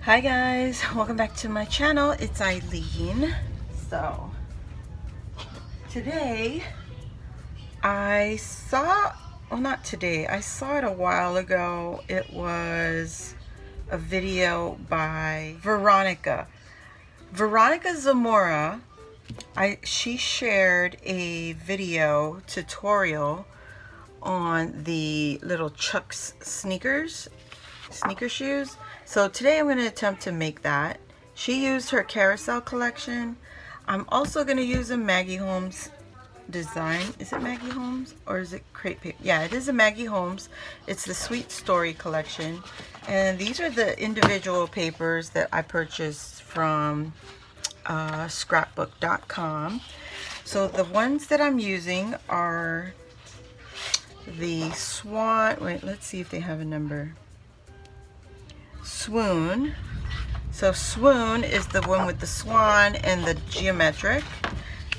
Hi guys, welcome back to my channel. It's Eileen. So today I saw, well not today, I saw it a while ago. It was a video by Veronica Zamora. She shared a video tutorial on the little Chuck's sneaker shoes. So today I'm going to attempt to make that. She used her carousel collection. I'm also going to use a Maggie Holmes design. Is it Maggie Holmes or is it crepe paper? Yeah, it is a Maggie Holmes. It's the Sweet Story collection. And these are the individual papers that I purchased from scrapbook.com. So the ones that I'm using are the Swan. Wait, let's see if they have a number. Swoon. So Swoon is the one with the swan and the geometric,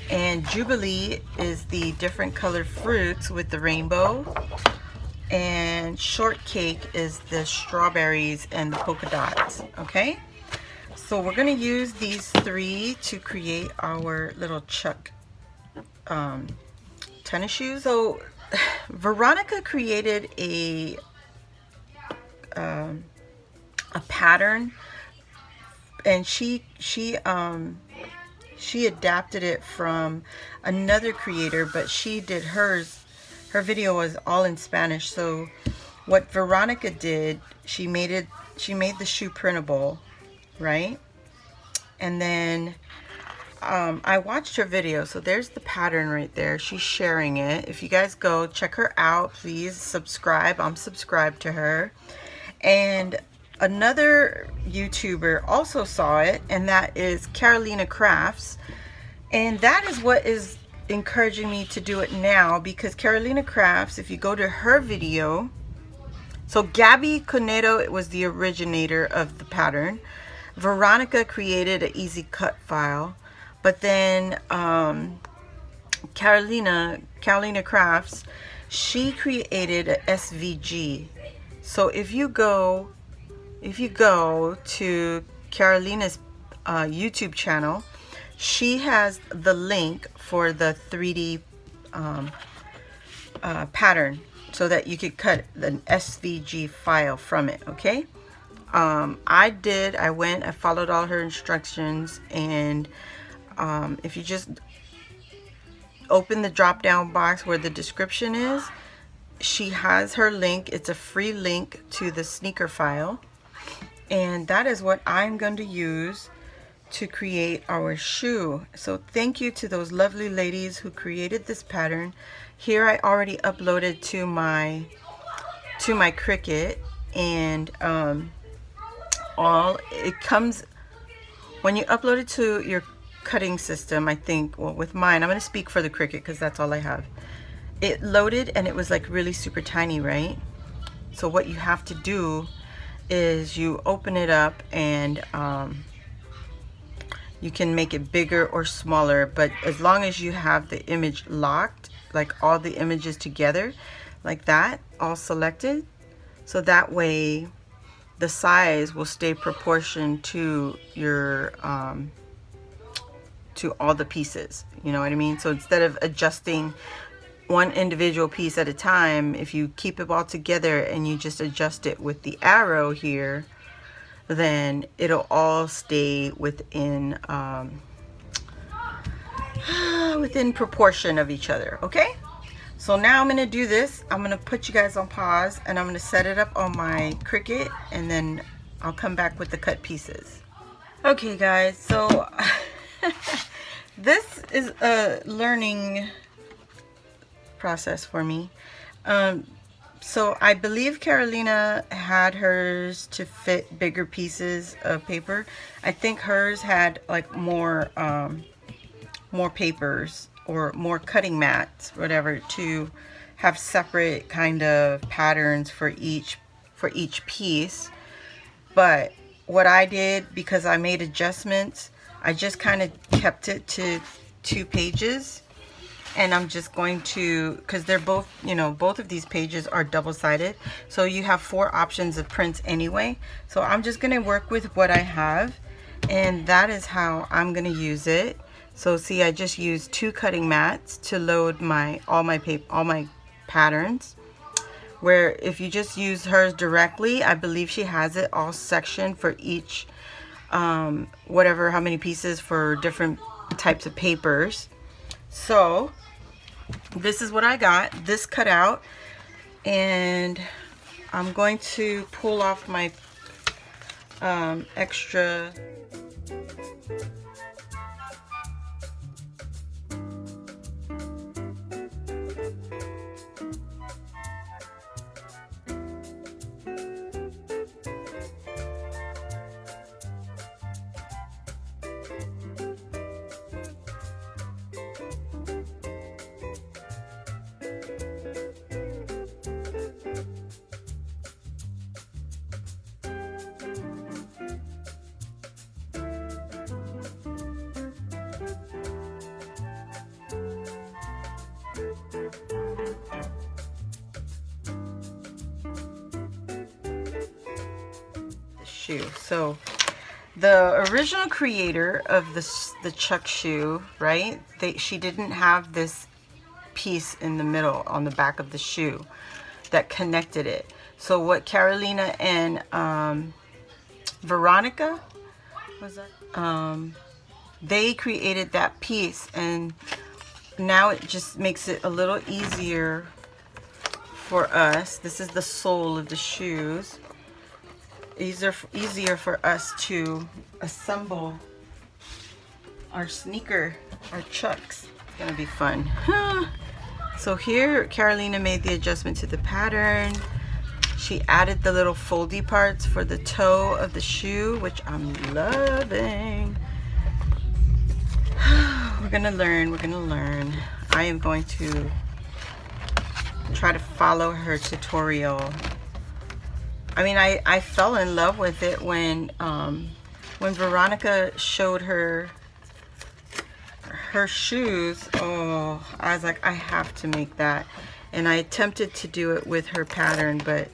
and Jubilee is the different colored fruits with the rainbow, and Shortcake is the strawberries and the polka dots. Okay, so we're going to use these three to create our little Chuck tennis shoes. So Veronica created a pattern, and she adapted it from another creator, but she did her video was all in Spanish. So what Veronica did, she made the shoe printable, right? And then I watched her video. So there's the pattern right there. She's sharing it. If you guys go check her out, please subscribe. I'm subscribed to her. And another YouTuber also saw it, and that is KAROLINA Crafts, and that is what is encouraging me to do it now, because KAROLINA Crafts, if you go to her video, so Gabi Canedo, it was the originator of the pattern. Veronica created an easy cut file, but then KAROLINA Crafts, she created a SVG. So if you go to KAROLINA's YouTube channel, she has the link for the 3D pattern so that you could cut the SVG file from it. Okay, I followed all her instructions, and if you just open the drop down box where the description is, she has her link. It's a free link to the sneaker file, and that is what I'm going to use to create our shoe. So thank you to those lovely ladies who created this pattern. Here I already uploaded to my Cricut, and it comes when you upload it to your cutting system. I think, well, with mine, I'm going to speak for the Cricut because that's all I have. It loaded and it was like really super tiny, right? So what you have to do is you open it up, and you can make it bigger or smaller, but as long as you have the image locked, like all the images together like that, all selected, so that way the size will stay proportioned to your to all the pieces, you know what I mean? So instead of adjusting one individual piece at a time, if you keep it all together and you just adjust it with the arrow here, then it'll all stay within within proportion of each other. Okay, so now I'm gonna do this. I'm gonna put you guys on pause, and I'm gonna set it up on my Cricut, and then I'll come back with the cut pieces. Okay guys, so this is a learning process for me. So I believe KAROLINA had hers to fit bigger pieces of paper. I think hers had like more papers or more cutting mats, whatever, to have separate kind of patterns for each piece. But what I did, because I made adjustments, I just kind of kept it to 2 pages. and I'm just going to, because they're both, you know, both of these pages are double-sided, so you have 4 options of prints anyway. So I'm just going to work with what I have, and that is how I'm going to use it. So see, I just used 2 cutting mats to load all my patterns. Where if you just use hers directly, I believe she has it all sectioned for each whatever, how many pieces for different types of papers. So this is what I got, this cut out, and I'm going to pull off my extra shoe. So the original creator of the Chuck shoe, right? She didn't have this piece in the middle on the back of the shoe that connected it. So what Carolina and Veronica was that? They created that piece, and now it just makes it a little easier for us. This is the sole of the shoes. Easier for us to assemble our sneaker, our Chucks. It's gonna be fun. So here Carolina made the adjustment to the pattern. She added the little foldy parts for the toe of the shoe, which I'm loving. We're gonna learn. I am going to try to follow her tutorial. I mean, I fell in love with it when Veronica showed her shoes. Oh, I was like, I have to make that. And I attempted to do it with her pattern, but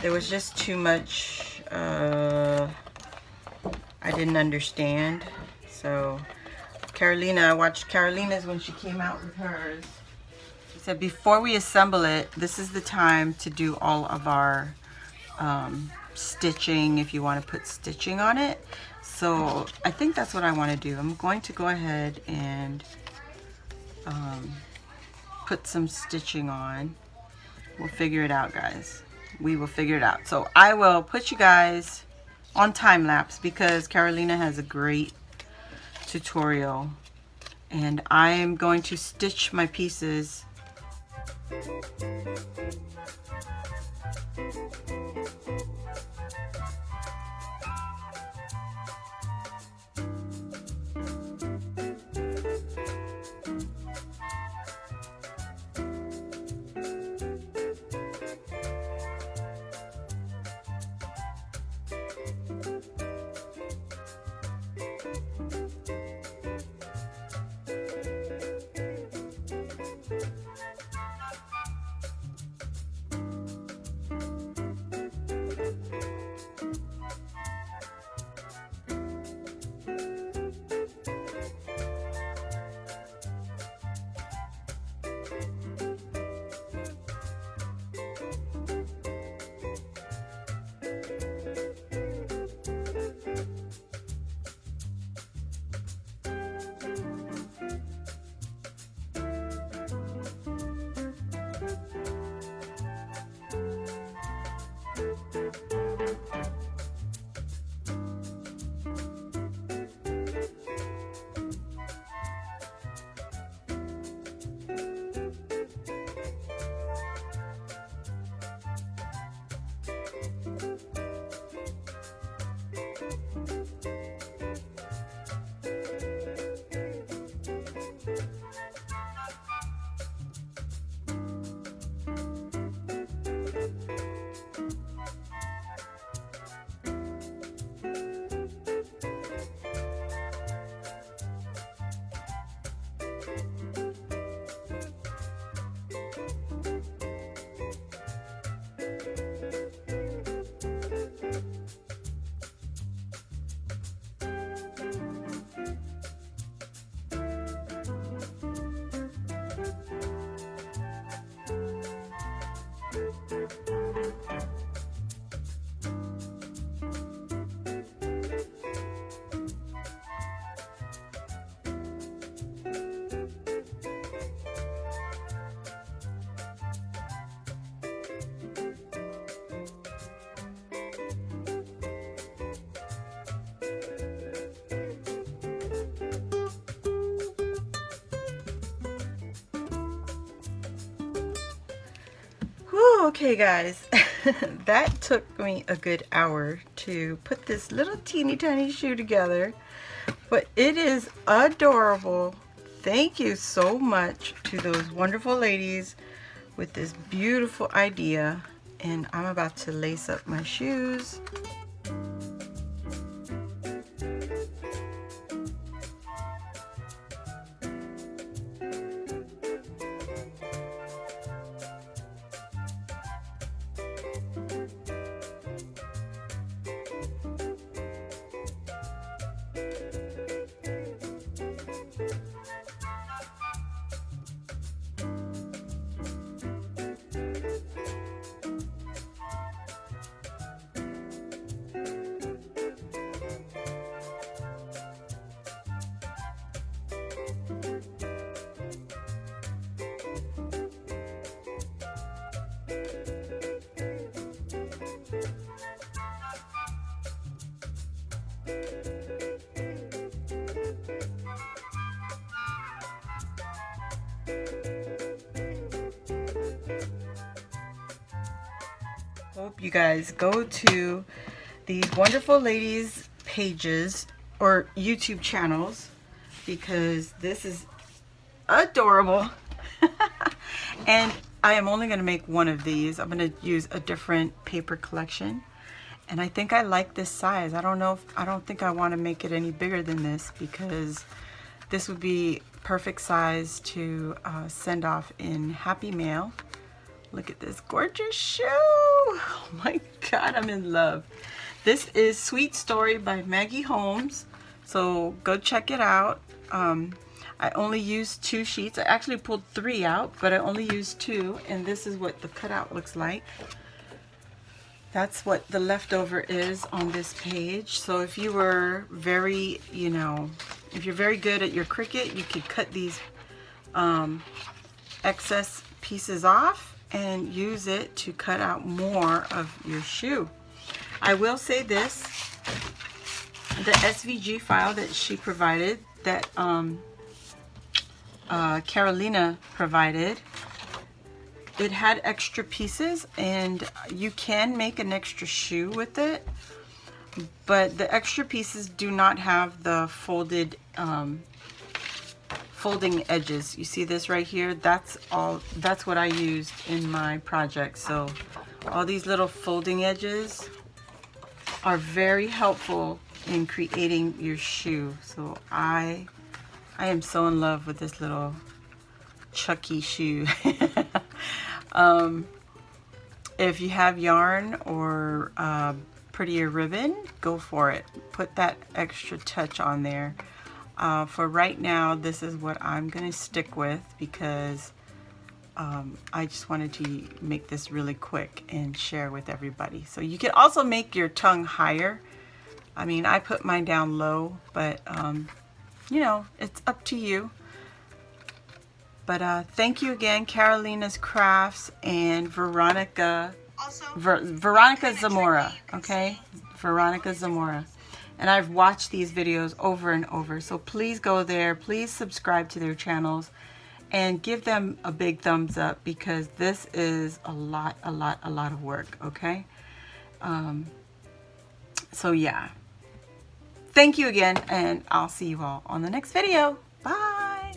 there was just too much I didn't understand. So Carolina, I watched Carolina's when she came out with hers. She said, before we assemble it, this is the time to do all of our stitching, if you want to put stitching on it. So I think that's what I want to do. I'm going to go ahead and put some stitching on. We'll figure it out, guys. We will figure it out. So I will put you guys on time lapse because Carolina has a great tutorial, and I am going to stitch my pieces. Okay guys, that took me a good hour to put this little teeny tiny shoe together, but it is adorable. Thank you so much to those wonderful ladies with this beautiful idea, and I'm about to lace up my shoes. Hope you guys go to these wonderful ladies pages or YouTube channels, because this is adorable. And I am only going to make one of these. I'm going to use a different paper collection, and I think I like this size. I don't think I want to make it any bigger than this, because this would be perfect size to send off in Happy Mail. Look at this gorgeous shoe. Oh my God, I'm in love. This is Sweet Story by Maggie Holmes. So go check it out. I only used 2 sheets. I actually pulled 3 out, but I only used 2. And this is what the cutout looks like. That's what the leftover is on this page. So if you were very, if you're very good at your Cricut, you could cut these excess pieces off and use it to cut out more of your shoe. I will say this, the SVG file that she provided, that KAROLINA provided, it had extra pieces, and you can make an extra shoe with it, but the extra pieces do not have the folding edges. You see this right here? That's what I used in my project. So all these little folding edges are very helpful in creating your shoe. So I am so in love with this little Chucky shoe. If you have yarn or prettier ribbon, go for it. Put that extra touch on there. For right now, this is what I'm going to stick with, because I just wanted to make this really quick and share with everybody. So you can also make your tongue higher. I mean, I put mine down low, but it's up to you. But thank you again, KAROLINA's Crafts and Veronica Zamora, okay? Veronica Zamora. And I've watched these videos over and over. So please go there. Please subscribe to their channels and give them a big thumbs up, because this is a lot of work, okay? So yeah. Thank you again, and I'll see you all on the next video. Bye.